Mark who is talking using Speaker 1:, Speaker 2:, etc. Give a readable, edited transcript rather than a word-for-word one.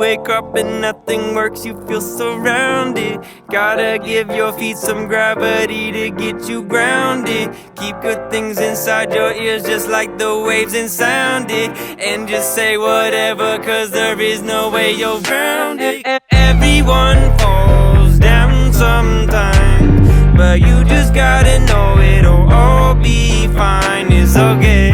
Speaker 1: wake up and nothing works, you feel surrounded. Gotta give your feet some gravity to get you grounded. Keep good things inside your ears just like the waves and sound it. And just say whatever, cause there is no way you're grounded. Everyone falls down sometime, but you just gotta know it'll all be fine. It's okay.